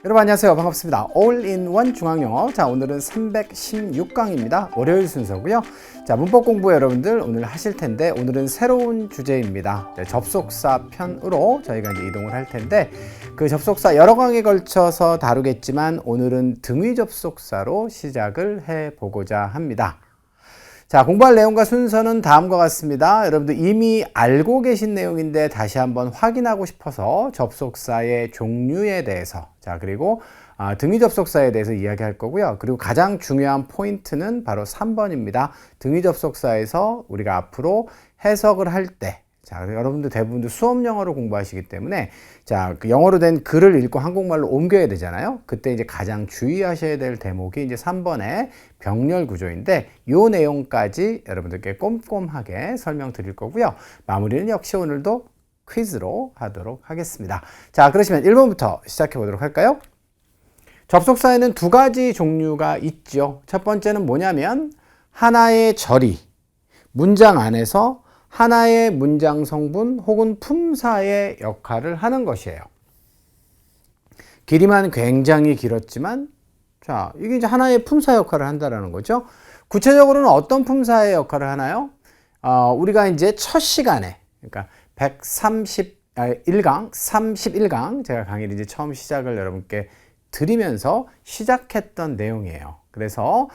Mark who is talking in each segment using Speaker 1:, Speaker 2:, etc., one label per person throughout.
Speaker 1: 여러분 안녕하세요. 반갑습니다. 올인원 중앙영어. 자, 오늘은 316강입니다. 월요일 순서고요. 자, 문법 공부 여러분들 오늘 하실 텐데 오늘은 새로운 주제입니다. 접속사 편으로 저희가 이제 이동을 할 텐데 그 접속사 여러 강에 걸쳐서 다루겠지만 오늘은 등위 접속사로 시작을 해 보고자 합니다. 자, 공부할 내용과 순서는 다음과 같습니다. 여러분들 이미 알고 계신 내용인데 다시 한번 확인하고 싶어서 접속사의 종류에 대해서, 자, 그리고 등위 접속사에 대해서 이야기할 거고요. 그리고 가장 중요한 포인트는 바로 3번입니다. 등위 접속사에서 우리가 앞으로 해석을 할 때, 자, 여러분들 대부분도 수업 영어로 공부하시기 때문에 자, 그 영어로 된 글을 읽고 한국말로 옮겨야 되잖아요. 그때 이제 가장 주의하셔야 될 대목이 이제 3번의 병렬 구조인데 이 내용까지 여러분들께 꼼꼼하게 설명드릴 거고요. 마무리는 역시 오늘도 퀴즈로 하도록 하겠습니다. 자, 그러시면 1번부터 시작해 보도록 할까요? 접속사에는 두 가지 종류가 있죠. 첫 번째는 뭐냐면 하나의 절이 문장 안에서 하나의 문장 성분 혹은 품사의 역할을 하는 것이에요. 길이만 굉장히 길었지만, 자, 이게 이제 하나의 품사 역할을 한다라는 거죠. 구체적으로는 어떤 품사의 역할을 하나요? 우리가 이제 첫 시간에, 그러니까 31강, 제가 강의를 이제 처음 시작을 여러분께 드리면서 시작했던 내용이에요. 그래서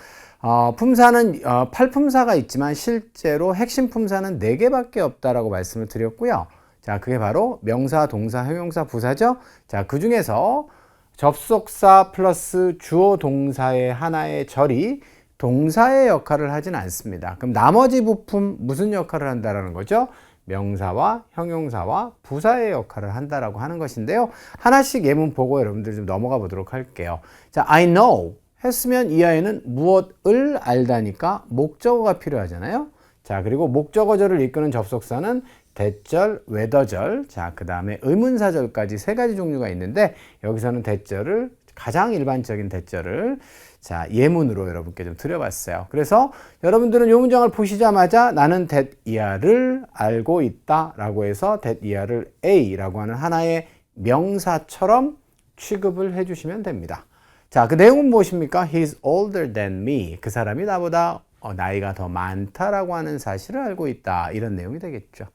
Speaker 1: 품사는 8품사가 있지만 실제로 핵심 품사는 4개밖에 없다라고 말씀을 드렸고요. 자, 그게 바로 명사, 동사, 형용사, 부사죠. 자, 그 중에서 접속사 플러스 주어 동사의 하나의 절이 동사의 역할을 하진 않습니다. 그럼 나머지 부품 무슨 역할을 한다라는 거죠? 명사와 형용사와 부사의 역할을 한다라고 하는 것인데요. 하나씩 예문 보고 여러분들 좀 넘어가 보도록 할게요. 자, I know 했으면 이 아이는 무엇을 알다니까 목적어가 필요하잖아요. 자, 그리고 목적어절을 이끄는 접속사는 대절, 외더절, 자, 그 다음에 의문사절까지 3가지 종류가 있는데 여기서는 대절을, 가장 일반적인 대절을 자, 예문으로 여러분께 좀 드려봤어요. 그래서 여러분들은 이 문장을 보시자마자 나는 that 이하를 알고 있다 라고 해서 that 이하를 A라고 하는 하나의 명사처럼 취급을 해주시면 됩니다. 자, 그 내용은 무엇입니까? He's older than me. 그 사람이 나보다 나이가 더 많다라고 하는 사실을 알고 있다. 이런 내용이 되겠죠.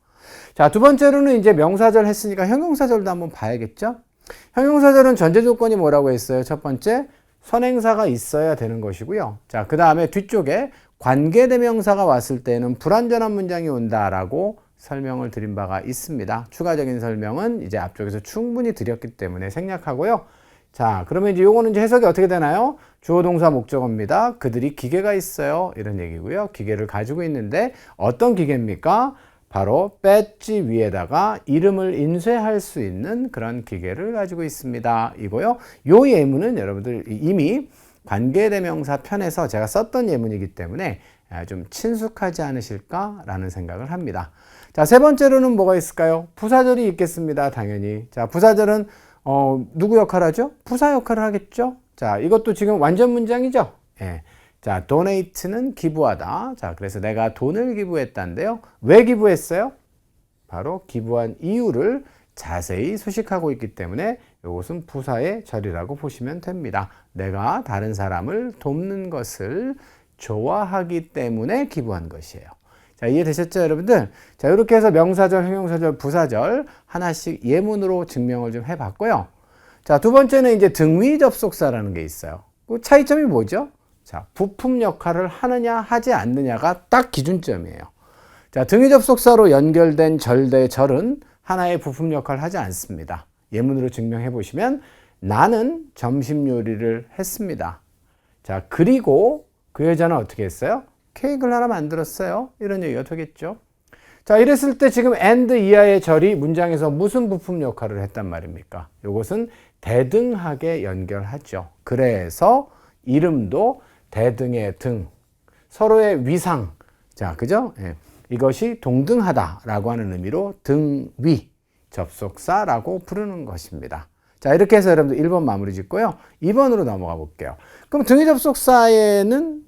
Speaker 1: 자, 두 번째로는 이제 명사절 했으니까 형용사절도 한번 봐야겠죠? 형용사절은 전제 조건이 뭐라고 했어요? 첫 번째, 선행사가 있어야 되는 것이고요. 자, 그 다음에 뒤쪽에 관계대명사가 왔을 때는 불완전한 문장이 온다라고 설명을 드린 바가 있습니다. 추가적인 설명은 이제 앞쪽에서 충분히 드렸기 때문에 생략하고요. 자, 그러면 이제 요거는 이제 해석이 어떻게 되나요? 주어 동사 목적어입니다. 그들이 기계가 있어요. 이런 얘기고요. 기계를 가지고 있는데 어떤 기계입니까? 바로 배지 위에다가 이름을 인쇄할 수 있는 그런 기계를 가지고 있습니다. 이거요. 요 예문은 여러분들 이미 관계대명사 편에서 제가 썼던 예문이기 때문에 좀 친숙하지 않으실까라는 생각을 합니다. 자, 세 번째로는 뭐가 있을까요? 부사절이 있겠습니다. 당연히. 자, 부사절은 누구 역할을 하죠? 부사 역할을 하겠죠? 자, 이것도 지금 완전 문장이죠? 예. 자, donate는 기부하다. 자, 그래서 내가 돈을 기부했다는데요. 왜 기부했어요? 바로 기부한 이유를 자세히 수식하고 있기 때문에 이것은 부사의 절이라고 보시면 됩니다. 내가 다른 사람을 돕는 것을 좋아하기 때문에 기부한 것이에요. 자, 이해되셨죠, 여러분들? 자, 이렇게 해서 명사절, 형용사절, 부사절 하나씩 예문으로 증명을 좀 해봤고요. 자, 두 번째는 이제 등위 접속사라는 게 있어요. 그 차이점이 뭐죠? 자, 부품 역할을 하느냐, 하지 않느냐가 딱 기준점이에요. 자, 등위 접속사로 연결된 절대 절은 하나의 부품 역할을 하지 않습니다. 예문으로 증명해 보시면 나는 점심 요리를 했습니다. 자, 그리고 그 여자는 어떻게 했어요? 케이크를 하나 만들었어요. 이런 얘기가 되겠죠. 자, 이랬을 때 지금 and 이하의 절이 문장에서 무슨 부품 역할을 했단 말입니까? 이것은 대등하게 연결하죠. 그래서 이름도 대등의 등, 서로의 위상, 자, 그죠? 예. 이것이 동등하다라고 하는 의미로 등위 접속사라고 부르는 것입니다. 자, 이렇게 해서 여러분들 1번 마무리 짓고요. 2번으로 넘어가 볼게요. 그럼 등위 접속사에는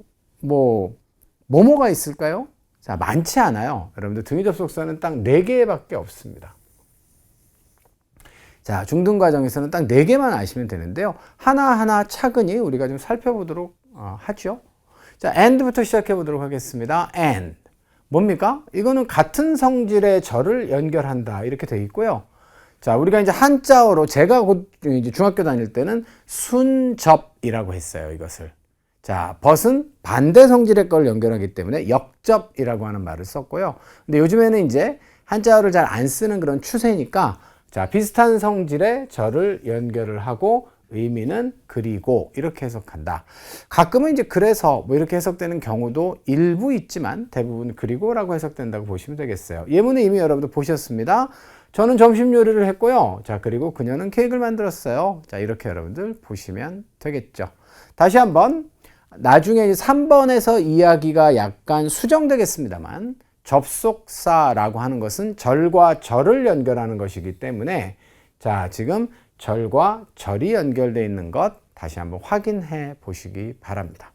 Speaker 1: 뭐가 있을까요? 자, 많지 않아요. 여러분들 등위 접속사는 딱 4개밖에 없습니다. 자, 중등 과정에서는 딱 4개만 아시면 되는데요. 하나하나 차근히 우리가 좀 살펴보도록 하죠. 자, and부터 시작해 보도록 하겠습니다. and. 뭡니까? 이거는 같은 성질의 절을 연결한다. 이렇게 되어 있고요. 자, 우리가 이제 한자어로 제가 이제 중학교 다닐 때는 순접이라고 했어요. 이것을. 자, 벗은 반대 성질의 걸 연결하기 때문에 역접이라고 하는 말을 썼고요. 근데 요즘에는 이제 한자어를 잘 안 쓰는 그런 추세니까 자, 비슷한 성질의 절을 연결을 하고 의미는 그리고 이렇게 해석한다. 가끔은 이제 그래서 뭐 이렇게 해석되는 경우도 일부 있지만 대부분 그리고라고 해석된다고 보시면 되겠어요. 예문은 이미 여러분들 보셨습니다. 저는 점심 요리를 했고요. 자, 그리고 그녀는 케이크를 만들었어요. 자, 이렇게 여러분들 보시면 되겠죠. 다시 한번 나중에 3번에서 이야기가 약간 수정되겠습니다만 접속사라고 하는 것은 절과 절을 연결하는 것이기 때문에 자, 지금 절과 절이 연결되어 있는 것 다시 한번 확인해 보시기 바랍니다.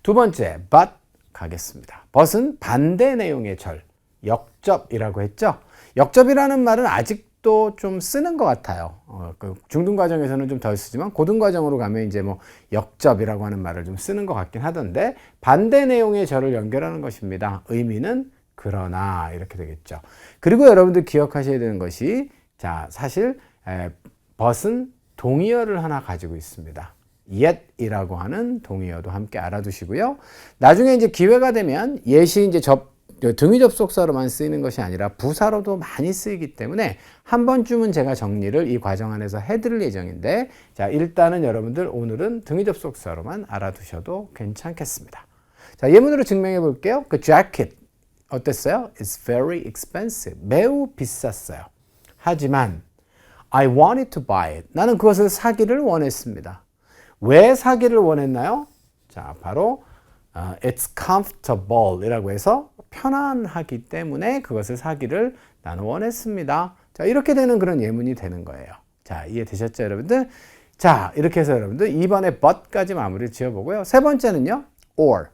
Speaker 1: 두 번째, but 가겠습니다. but은 반대 내용의 절, 역접이라고 했죠. 역접이라는 말은 아직도 좀 쓰는 것 같아요. 그 중등 과정에서는 좀 덜 쓰지만 고등 과정으로 가면 이제 뭐 역접이라고 하는 말을 좀 쓰는 것 같긴 하던데 반대 내용의 절을 연결하는 것입니다. 의미는 그러나 이렇게 되겠죠. 그리고 여러분들 기억하셔야 되는 것이 자, 사실 but은 동의어를 하나 가지고 있습니다. yet이라고 하는 동의어도 함께 알아두시고요. 나중에 이제 기회가 되면 yet이 이제 등위 접속사로만 쓰이는 것이 아니라 부사로도 많이 쓰이기 때문에 한 번쯤은 제가 정리를 이 과정 안에서 해드릴 예정인데 자, 일단은 여러분들 오늘은 등위 접속사로만 알아두셔도 괜찮겠습니다. 자, 예문으로 증명해 볼게요. 그 jacket 어땠어요? It's very expensive. 매우 비쌌어요. 하지만 I wanted to buy it. 나는 그것을 사기를 원했습니다. 왜 사기를 원했나요? 자, 바로 it's comfortable 이라고 해서 편안하기 때문에 그것을 사기를 나는 원했습니다. 자, 이렇게 되는 그런 예문이 되는 거예요. 자, 이해되셨죠, 여러분들? 자, 이렇게 해서 여러분들 2번에 but까지 마무리를 지어보고요. 세 번째는요, or.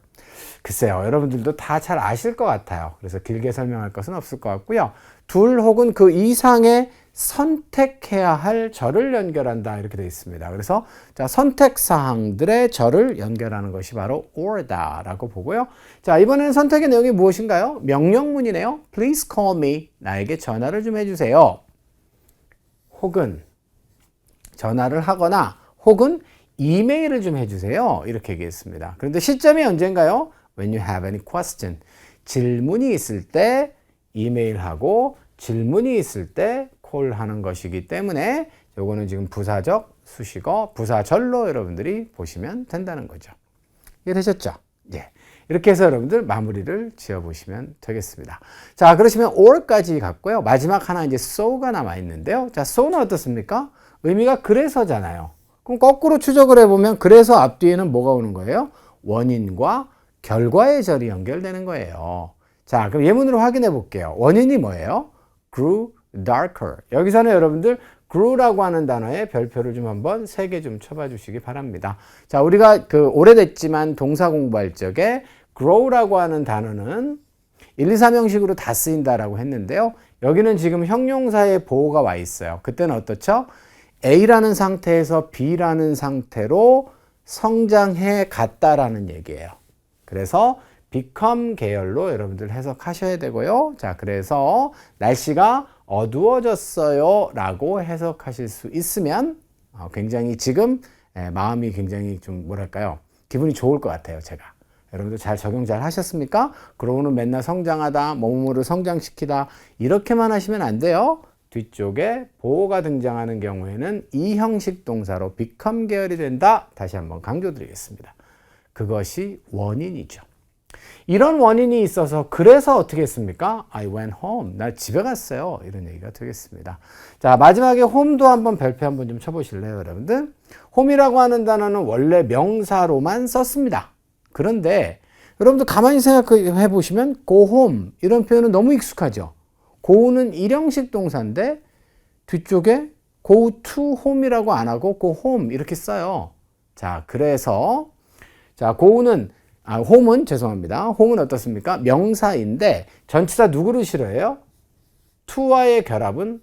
Speaker 1: 글쎄요, 여러분들도 다 잘 아실 것 같아요. 그래서 길게 설명할 것은 없을 것 같고요. 둘 혹은 그 이상의 선택해야 할 절을 연결한다 이렇게 되어 있습니다. 그래서 자, 선택사항들의 절을 연결하는 것이 바로 or다라고 보고요. 자, 이번에는 선택의 내용이 무엇인가요? 명령문이네요. Please call me. 나에게 전화를 좀 해주세요. 혹은 전화를 하거나 혹은 이메일을 좀 해주세요. 이렇게 얘기했습니다. 그런데 시점이 언젠가요? When you have any question. 질문이 있을 때 이메일하고 질문이 있을 때 콜하는 것이기 때문에 요거는 지금 부사적 수식어, 부사절로 여러분들이 보시면 된다는 거죠. 이해되셨죠? 예. 이렇게 해서 여러분들 마무리를 지어보시면 되겠습니다. 자, 그러시면 or까지 갔고요. 마지막 하나 이제 so가 남아있는데요. 자, so는 어떻습니까? 의미가 그래서잖아요. 그럼 거꾸로 추적을 해보면 그래서 앞뒤에는 뭐가 오는 거예요? 원인과 결과의 절이 연결되는 거예요. 자, 그럼 예문으로 확인해 볼게요. 원인이 뭐예요? grew darker. 여기서는 여러분들 grew라고 하는 단어에 별표를 좀 한번 3개 좀 쳐봐 주시기 바랍니다. 자, 우리가 그 오래됐지만 동사 공부할 적에 grow라고 하는 단어는 1, 2, 3형식으로 다 쓰인다라고 했는데요. 여기는 지금 형용사의 보호가 와 있어요. 그때는 어떻죠? A라는 상태에서 B라는 상태로 성장해 갔다라는 얘기예요. 그래서 become 계열로 여러분들 해석하셔야 되고요. 자, 그래서 날씨가 어두워졌어요 라고 해석하실 수 있으면 굉장히 지금 마음이 굉장히 좀 뭐랄까요? 기분이 좋을 것 같아요, 제가. 여러분들 잘 적용 잘 하셨습니까? 그러고는 맨날 성장하다, 뭐뭐를 성장시키다 이렇게만 하시면 안 돼요. 뒤쪽에 보호가 등장하는 경우에는 이 형식 동사로 become 계열이 된다. 다시 한번 강조드리겠습니다. 그것이 원인이죠. 이런 원인이 있어서 그래서 어떻게 했습니까? I went home. 나 집에 갔어요. 이런 얘기가 되겠습니다. 자, 마지막에 home도 한번 별표 한번 좀 쳐보실래요, 여러분들? home이라고 하는 단어는 원래 명사로만 썼습니다. 그런데 여러분들 가만히 생각해 보시면 go home 이런 표현은 너무 익숙하죠. go는 일형식 동사인데 뒤쪽에 go to home이라고 안 하고 go home 이렇게 써요. 자, 그래서 자, go는 home은 죄송합니다. home은 어떻습니까? 명사인데 전치사 누구를 싫어해요? to와의 결합은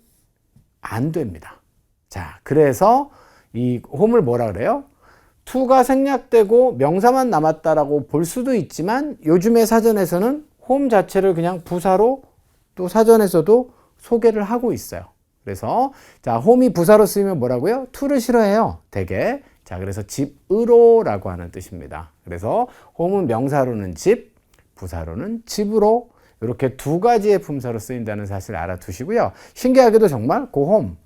Speaker 1: 안 됩니다. 자, 그래서 이 홈을 뭐라 그래요? to가 생략되고 명사만 남았다라고 볼 수도 있지만 요즘의 사전에서는 홈 자체를 그냥 부사로 또 사전에서도 소개를 하고 있어요. 그래서 자, 홈이 부사로 쓰이면 뭐라고요? to를 싫어해요. 되게. 자, 그래서 집으로라고 하는 뜻입니다. 그래서 홈은 명사로는 집, 부사로는 집으로 이렇게 두 가지의 품사로 쓰인다는 사실을 알아두시고요. 신기하게도 정말 고 홈,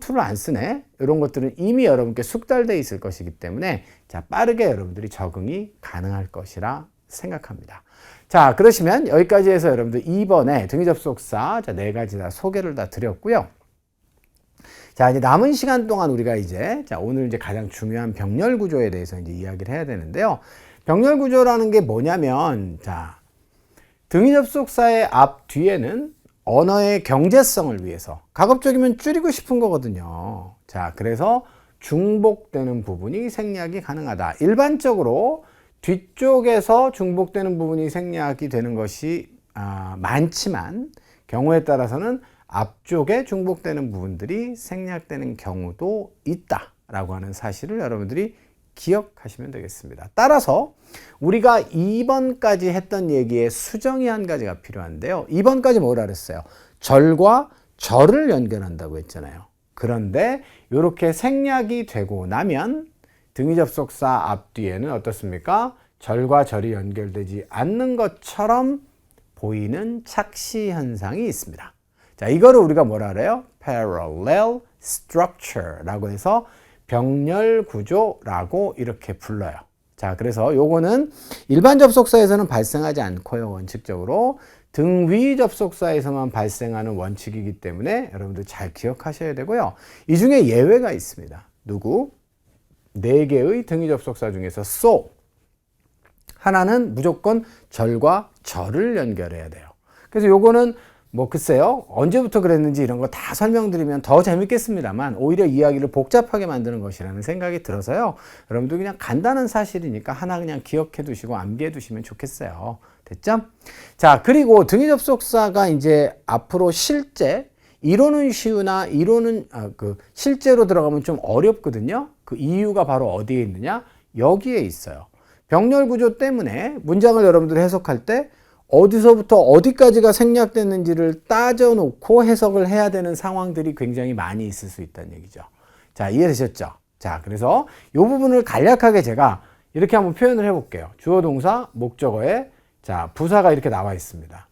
Speaker 1: to를 안 쓰네? 이런 것들은 이미 여러분께 숙달되어 있을 것이기 때문에 자, 빠르게 여러분들이 적응이 가능할 것이라 생각합니다. 자, 그러시면 여기까지 해서 여러분들 2번에 등위접속사 자, 4가지 다 소개를 다 드렸고요. 자, 이제 남은 시간 동안 우리가 이제 자, 오늘 이제 가장 중요한 병렬 구조에 대해서 이제 이야기를 해야 되는데요. 병렬 구조라는 게 뭐냐면 자, 등위접속사의 앞 뒤에는 언어의 경제성을 위해서 가급적이면 줄이고 싶은 거거든요. 자, 그래서 중복되는 부분이 생략이 가능하다. 일반적으로 뒤쪽에서 중복되는 부분이 생략이 되는 것이 많지만 경우에 따라서는 앞쪽에 중복되는 부분들이 생략되는 경우도 있다라고 하는 사실을 여러분들이 기억하시면 되겠습니다. 따라서 우리가 2번까지 했던 얘기에 수정이 한 가지가 필요한데요. 2번까지 뭐라 그랬어요? 절과 절을 연결한다고 했잖아요. 그런데 이렇게 생략이 되고 나면 등위접속사 앞뒤에는 어떻습니까? 절과 절이 연결되지 않는 것처럼 보이는 착시 현상이 있습니다. 자, 이거를 우리가 뭐라 그래요? Parallel structure라고 해서 병렬 구조라고 이렇게 불러요. 자, 그래서 요거는 일반 접속사에서는 발생하지 않고요. 원칙적으로 등위 접속사에서만 발생하는 원칙이기 때문에 여러분들 잘 기억하셔야 되고요. 이 중에 예외가 있습니다. 누구? 4개의 등위 접속사 중에서 so. 하나는 무조건 절과 절을 연결해야 돼요. 그래서 요거는 뭐 글쎄요, 언제부터 그랬는지 이런 거 다 설명드리면 더 재밌겠습니다만 오히려 이야기를 복잡하게 만드는 것이라는 생각이 들어서요. 여러분들 그냥 간단한 사실이니까 하나 그냥 기억해 두시고 암기해 두시면 좋겠어요. 됐죠? 자, 그리고 등위 접속사가 이제 앞으로 실제 이론은 쉬우나 이론은 실제로 들어가면 좀 어렵거든요. 그 이유가 바로 어디에 있느냐? 여기에 있어요. 병렬 구조 때문에 문장을 여러분들이 해석할 때 어디서부터 어디까지가 생략됐는지를 따져놓고 해석을 해야 되는 상황들이 굉장히 많이 있을 수 있다는 얘기죠. 자, 이해되셨죠? 자, 그래서 이 부분을 간략하게 제가 이렇게 한번 표현을 해볼게요. 주어 동사 목적어에 자, 부사가 이렇게 나와 있습니다.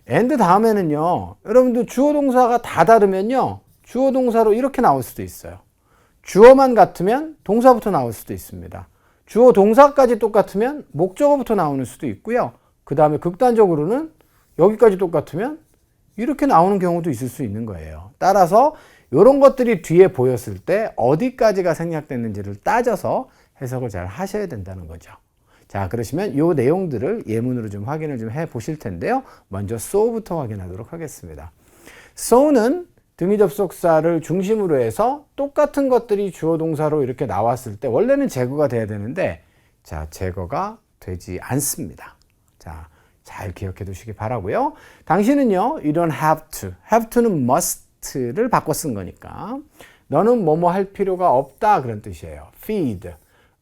Speaker 1: and 다음에는요, 여러분들 주어 동사가 다 다르면요, 주어 동사로 이렇게 나올 수도 있어요. 주어만 같으면 동사부터 나올 수도 있습니다. 주어 동사까지 똑같으면 목적어부터 나오는 수도 있고요. 그 다음에 극단적으로는 여기까지 똑같으면 이렇게 나오는 경우도 있을 수 있는 거예요. 따라서 이런 것들이 뒤에 보였을 때 어디까지가 생략됐는지를 따져서 해석을 잘 하셔야 된다는 거죠. 자, 그러시면 이 내용들을 예문으로 좀 확인을 좀 해 보실 텐데요. 먼저 so부터 확인하도록 하겠습니다. so는 등위 접속사를 중심으로 해서 똑같은 것들이 주어 동사로 이렇게 나왔을 때 원래는 제거가 돼야 되는데 자, 제거가 되지 않습니다. 자, 잘 기억해 두시기 바라고요. 당신은요, you don't have to. have to는 must를 바꿔 쓴 거니까 너는 뭐뭐 할 필요가 없다 그런 뜻이에요. feed,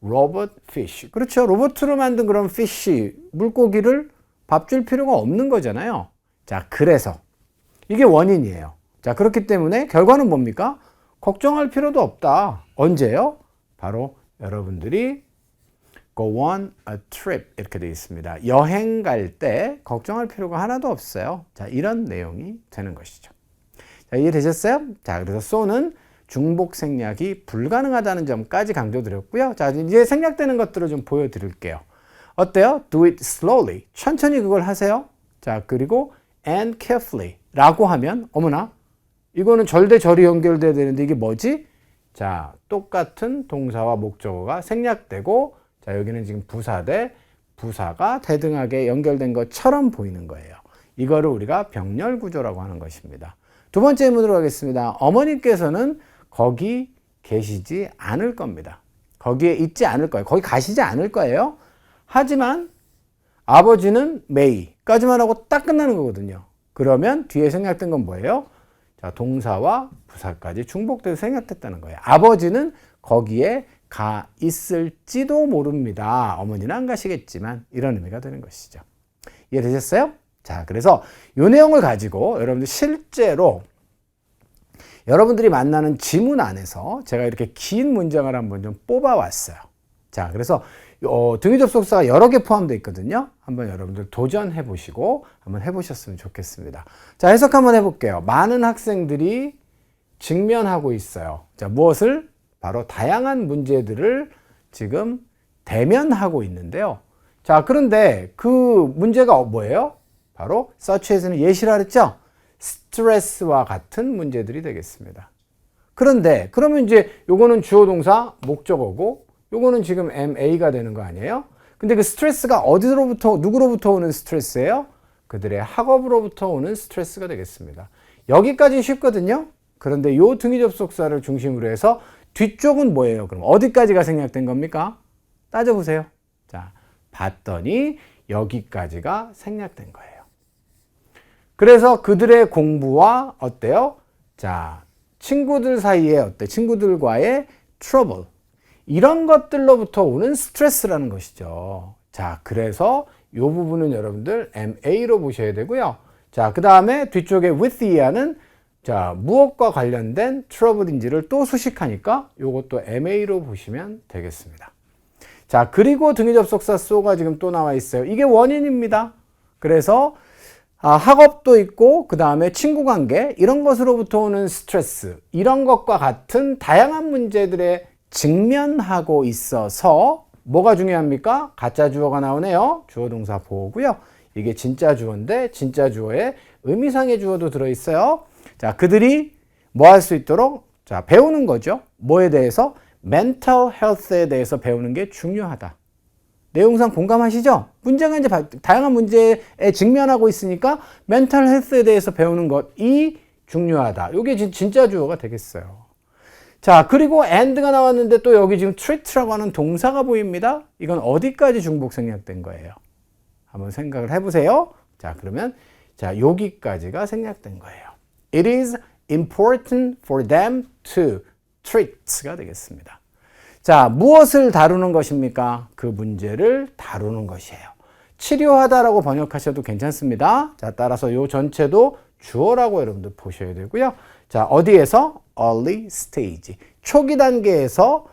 Speaker 1: robot fish. 그렇죠. 로봇으로 만든 그런 fish, 물고기를 밥 줄 필요가 없는 거잖아요. 자, 그래서 이게 원인이에요. 자, 그렇기 때문에 결과는 뭡니까? 걱정할 필요도 없다. 언제요? 바로 여러분들이 go on a trip 이렇게 되어 있습니다. 여행 갈 때 걱정할 필요가 하나도 없어요. 자, 이런 내용이 되는 것이죠. 자, 이해되셨어요? 자, 그래서 so는 중복 생략이 불가능하다는 점까지 강조드렸고요. 자, 이제 생략되는 것들을 좀 보여드릴게요. 어때요? Do it slowly. 천천히 그걸 하세요. 자, 그리고 and carefully 라고 하면 어머나 이거는 절 대 절이 연결돼야 되는데 이게 뭐지? 자, 똑같은 동사와 목적어가 생략되고 자, 여기는 지금 부사 대 부사가 대등하게 연결된 것처럼 보이는 거예요. 이거를 우리가 병렬 구조라고 하는 것입니다. 두 번째 예문으로 가겠습니다. 어머니께서는 거기 계시지 않을 겁니다. 거기에 있지 않을 거예요. 거기 가시지 않을 거예요. 하지만 아버지는 may까지만 하고 딱 끝나는 거거든요. 그러면 뒤에 생략된 건 뭐예요? 자, 동사와 접속사까지 중복돼서 생략됐다는 거예요. 아버지는 거기에 가 있을지도 모릅니다. 어머니는 안 가시겠지만 이런 의미가 되는 것이죠. 이해되셨어요? 자, 그래서 이 내용을 가지고 여러분들 실제로 여러분들이 만나는 지문 안에서 제가 이렇게 긴 문장을 한번 좀 뽑아왔어요. 자, 그래서 등위 접속사가 여러 개 포함되어 있거든요. 한번 여러분들 도전해 보시고 한번 해보셨으면 좋겠습니다. 자, 해석 한번 해볼게요. 많은 학생들이 직면하고 있어요. 자, 무엇을? 바로 다양한 문제들을 지금 대면하고 있는데요. 자, 그런데 그 문제가 뭐예요? 바로 such as는 예시라 그랬죠? 스트레스와 같은 문제들이 되겠습니다. 그런데 그러면 이제 요거는 주어 동사 목적어고 요거는 지금 MA가 되는 거 아니에요? 근데 그 스트레스가 어디로부터 누구로부터 오는 스트레스예요? 그들의 학업으로부터 오는 스트레스가 되겠습니다. 여기까지 쉽거든요. 그런데 요 등위 접속사를 중심으로 해서 뒤쪽은 뭐예요? 그럼 어디까지가 생략된 겁니까? 따져보세요. 자, 봤더니 여기까지가 생략된 거예요. 그래서 그들의 공부와 어때요? 자, 친구들 사이에 친구들과의 트러블. 이런 것들로부터 오는 스트레스라는 것이죠. 자, 그래서 이 부분은 여러분들 MA로 보셔야 되고요. 자, 그 다음에 뒤쪽에 with 이하는 자, 무엇과 관련된 트러블인지를 또 수식하니까 이것도 MA로 보시면 되겠습니다. 자, 그리고 등위 접속사 so가 지금 또 나와 있어요. 이게 원인입니다. 그래서 학업도 있고 그 다음에 친구 관계 이런 것으로부터 오는 스트레스 이런 것과 같은 다양한 문제들에 직면하고 있어서 뭐가 중요합니까? 가짜 주어가 나오네요. 주어 동사 보호고요. 이게 진짜 주어인데 진짜 주어에 의미상의 주어도 들어있어요. 자, 그들이 뭐 할 수 있도록 자, 배우는 거죠. 뭐에 대해서? mental health에 대해서 배우는 게 중요하다. 내용상 공감하시죠? 문제가 이제 다양한 문제에 직면하고 있으니까 mental health에 대해서 배우는 것이 중요하다. 이게 진짜 주어가 되겠어요. 자, 그리고 and가 나왔는데 또 여기 지금 treat라고 하는 동사가 보입니다. 이건 어디까지 중복 생략된 거예요? 한번 생각을 해보세요. 자, 그러면 자, 여기까지가 생략된 거예요. It is important for them to treat가 되겠습니다. 자, 무엇을 다루는 것입니까? 그 문제를 다루는 것이에요. 치료하다라고 번역하셔도 괜찮습니다. 자, 따라서 요 전체도 주어라고 여러분들 보셔야 되고요. 자, 어디에서? early stage. 초기 단계에서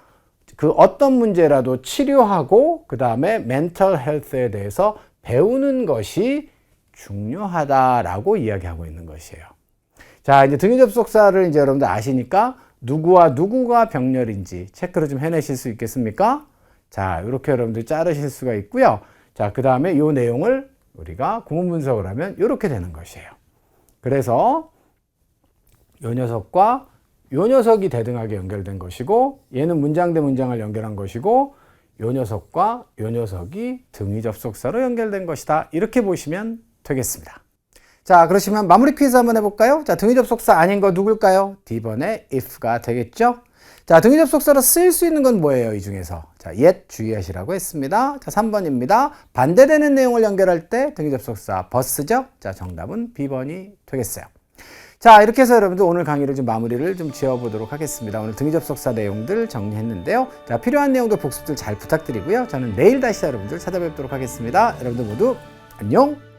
Speaker 1: 그 어떤 문제라도 치료하고 그 다음에 mental health에 대해서 배우는 것이 중요하다라고 이야기하고 있는 것이에요. 자, 이제 등위 접속사를 이제 여러분들 아시니까 누구와 누구가 병렬인지 체크를 좀 해내실 수 있겠습니까? 자, 이렇게 여러분들 자르실 수가 있고요. 자, 그 다음에 이 내용을 우리가 구문 분석을 하면 이렇게 되는 것이에요. 그래서 요 녀석과 요 녀석이 대등하게 연결된 것이고 얘는 문장 대 문장을 연결한 것이고 요 녀석과 요 녀석이 등위 접속사로 연결된 것이다. 이렇게 보시면 되겠습니다. 자, 그러시면 마무리 퀴즈 한번 해볼까요? 자, 등위 접속사 아닌 거 누굴까요? D번에 if가 되겠죠? 자, 등위 접속사로 쓰일 수 있는 건 뭐예요? 이 중에서. 자, yet 주의하시라고 했습니다. 자, 3번입니다. 반대되는 내용을 연결할 때 등위 접속사 bus죠? 자, 정답은 B번이 되겠어요. 자, 이렇게 해서 여러분들 오늘 강의를 좀 마무리를 좀 지어보도록 하겠습니다. 오늘 등위 접속사 내용들 정리했는데요. 자, 필요한 내용들 복습들 잘 부탁드리고요. 저는 내일 다시 여러분들 찾아뵙도록 하겠습니다. 여러분들 모두 안녕!